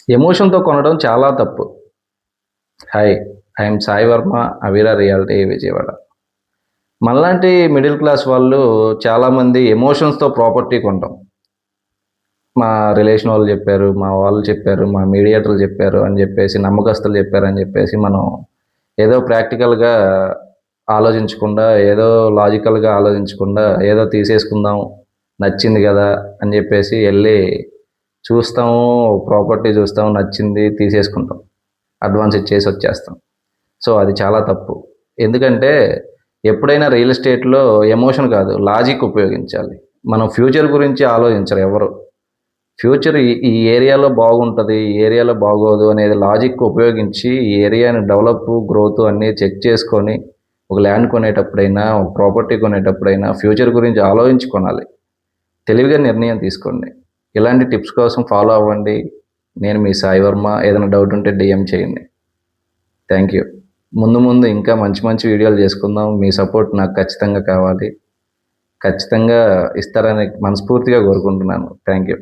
ఎమోషన్‌తో కొనడం చాలా తప్పు. Hi! I'm Sai Varma, Avira realty Vijayawada. మనలాంటి మిడిల్ క్లాస్ వాళ్ళు చాలామంది ఎమోషన్స్‌తో ప్రాపర్టీ కొంటాం. మా రిలేషన్ వాళ్ళు జెప్పారు, మా వాళ్ళు చెప్పారు, మా మీడియేటర్లు జెప్పారు అని జెప్పేసి, నమ్మకస్తులు జెప్పారని జెప్పేసి మనం ఏదో ప్రాక్టికల్‌గా ఆలోచించకుండా, ఏదో లాజికల్‌గా ఆలోచించకుండా, ఏదో తీసేసుకుందాం, నచ్చింది గదా! అని జెప్పేసి ఎళ్లి చూస్తాము, ప్రాపర్టీ చూస్తాం, నచ్చింది తీసేసుకుంటాం. అడ్వాన్స్ ఇచ్చేసి వచ్చేస్తాం. సో, అది చాలా తప్పు. ఎందుకంటే, ఎప్పుడైనా రియల్ ఎస్టేట్‌లో ఎమోషన్ కాదు, లాజిక్ ఉపయోగించాలి. మనం ఫ్యూచర్ గురించి ఆలోచించరు ఎవరు. ఫ్యూచర్ ఈ ఏరియాలో బాగుంటది, ఈ ఏరియాలో బాగోదు అనేది లాజిక్ ఉపయోగించి, ఈ ఏరియాని డెవలప్, గ్రోత్ అన్నీ చెక్ చేసుకొని, ఒక ల్యాండ్ కొనేటప్పుడైనా, ఒక ప్రాపర్టీ కొనేటప్పుడైనా ఫ్యూచర్ గురించి ఆలోచించి కొనాలి. తెలివిగా నిర్ణయం తీసుకోండి. ఇలాంటి టిప్స్ కోసం ఫాలో అవ్వండి. నేను మీ సాయి వర్మ. ఏదైనా డౌట్ ఉంటే డీఎం చేయండి. Thank you. ముందు ముందు ఇంకా మంచి మంచి వీడియోలు చేసుకుందాం. మీ సపోర్ట్ నాకు ఖచ్చితంగా కావాలి. ఖచ్చితంగా ఇస్తారని మనస్ఫూర్తిగా కోరుకుంటున్నాను. Thank you.